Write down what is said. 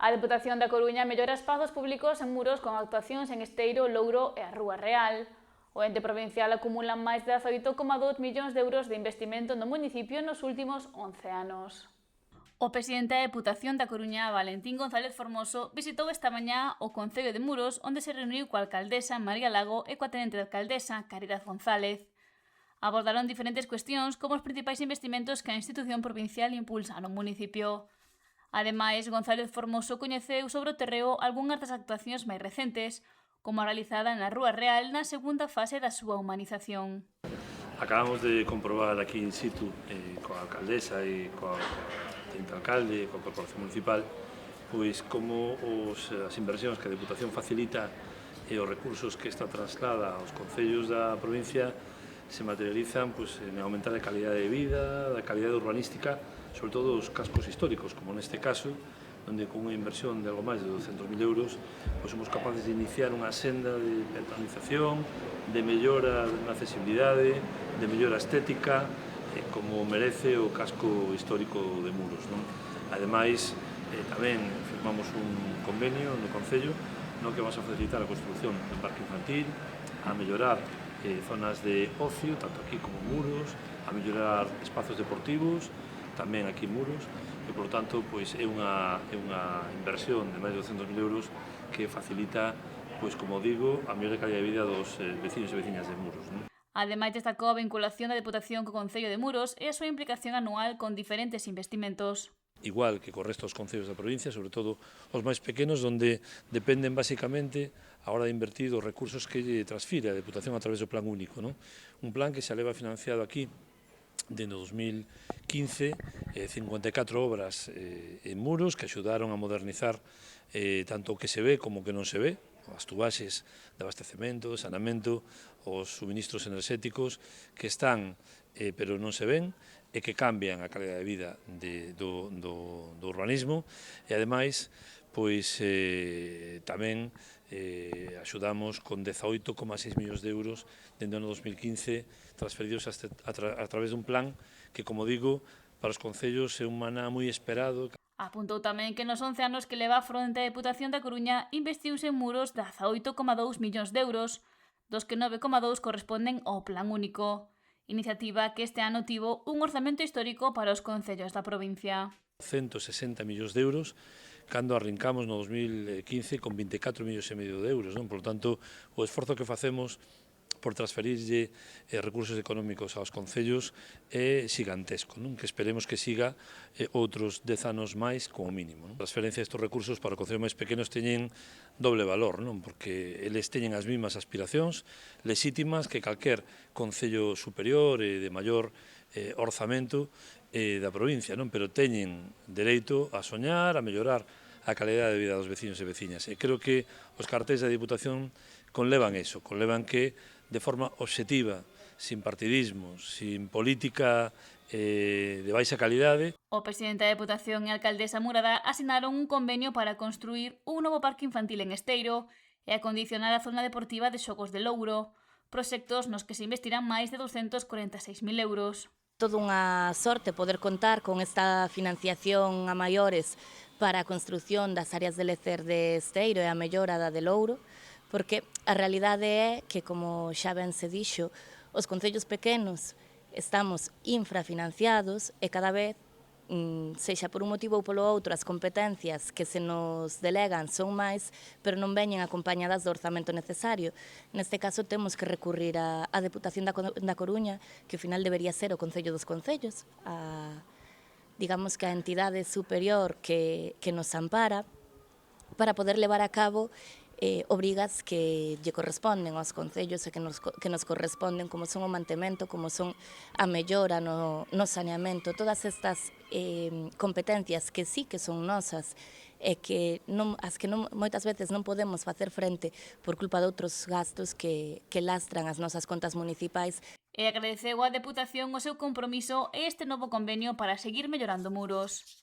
A Deputación da Coruña mellora espazos públicos en muros con actuacións en Esteiro, Louro e a Rúa Real. O ente provincial acumula máis de 18,2 millóns de euros de investimento no municipio nos últimos 11 anos. O presidente da Deputación da Coruña, Valentín González Formoso, visitou esta mañá o Concello de Muros, onde se reuniu coa alcaldesa María Lago e coa tenente de alcaldesa Caridad González. Abordaron diferentes cuestións como os principais investimentos que a institución provincial impulsa no municipio. Ademais, González Formoso coñeceu sobre o terreo algunhas das actuacións máis recentes, como a realizada na Rúa Real na segunda fase da súa humanización. Acabamos de comprobar aquí in situ coa alcaldesa e coa teniente alcalde e coa corporación municipal pois como as inversións que a Deputación facilita e os recursos que esta traslada aos concellos da provincia se materializan pois, en aumentar a calidade de vida, a calidade urbanística, sobre todo os cascos históricos, como neste caso, onde con unha inversión de algo máis de 200.000 euros pois somos capaces de iniciar unha senda de peatonalización, de mellora na accesibilidade, de mellora estética, como merece o casco histórico de Muros. Non? Ademais, tamén firmamos un convenio no Concello no que vamos a facilitar a construcción dun parque infantil, a mellorar zonas de ocio, tanto aquí como Muros, a mellorar espazos deportivos, tamén aquí en Muros, e, por tanto, pois, é unha inversión de máis de 200.000 euros que facilita, pois, como digo, a mellor calidad de vida dos veciños e veciñas de Muros. Non? Ademais, destacou a vinculación da Deputación co Concello de Muros e a súa implicación anual con diferentes investimentos. Igual que co resto dos concellos da provincia, sobre todo os máis pequenos, onde dependen basicamente a hora de invertir os recursos que lle transfire a Deputación a través do Plan Único. Non? Un plan que se leva financiado aquí dende 2015, 54 obras en Muros que axudaron a modernizar tanto o que se ve como o que non se ve, as tubaxes de abastecemento, de saneamento, os suministros enerxéticos que están pero non se ven e que cambian a calidad de vida do urbanismo e, ademais, pois tamén axudamos con 18,6 millóns de euros dende o ano 2015 transferidos a través dun plan que, como digo, para os concellos é un maná moi esperado. Apuntou tamén que nos 11 anos que leva a fronte a Deputación da Coruña investiuse en Muros 18,2 millóns de euros, dos que 9,2 corresponden ao Plan Único, iniciativa que este ano tivo un orzamento histórico para os concellos da provincia. 160 millóns de euros, cando arrincamos no 2015 con 24 millóns e medio de euros. Non? Por tanto, o esforzo que facemos por transferirlle recursos económicos aos concellos é xigantesco, non? Que esperemos que siga outros 10 anos máis como mínimo. Non? A transferencia destes recursos para os concellos máis pequenos teñen doble valor, non? Porque eles teñen as mesmas aspiracións legítimas que calquer concello superior e de maior orzamento da provincia, non? Pero teñen dereito a soñar, a mellorar a calidade de vida dos veciños e veciñas. E creo que os cartéis da Deputación conlevan eso, conlevan que de forma obxectiva, sin partidismos, sin política de baixa calidade. O presidente da Deputación e a alcaldesa Murada asinaron un convenio para construir un novo parque infantil en Esteiro e acondicionar a zona deportiva de xogos de Louro, proxectos nos que se investirán máis de 246.000 euros. Toda unha sorte poder contar con esta financiación a maiores para a construción das áreas de lecer de Esteiro e a mellora da de Louro, porque a realidade é que, como xa ben se dixo, os concellos pequenos estamos infrafinanciados e cada vez, sexa por un motivo ou polo outro, as competencias que se nos delegan son máis, pero non veñen acompañadas do orzamento necesario. Neste caso temos que recurrir á Deputación da Coruña, que ao final debería ser o Concello dos Concellos, digamos que a entidade superior que nos ampara, para poder levar a cabo obrigas que lle corresponden aos concellos e que nos corresponden, como son o mantemento, como son a mellora no saneamento, todas estas competencias que sí que son nosas e que moitas veces non podemos facer frente por culpa de outros gastos que lastran as nosas contas municipais. E agradeceu á Deputación o seu compromiso e este novo convenio para seguir mellorando Muros.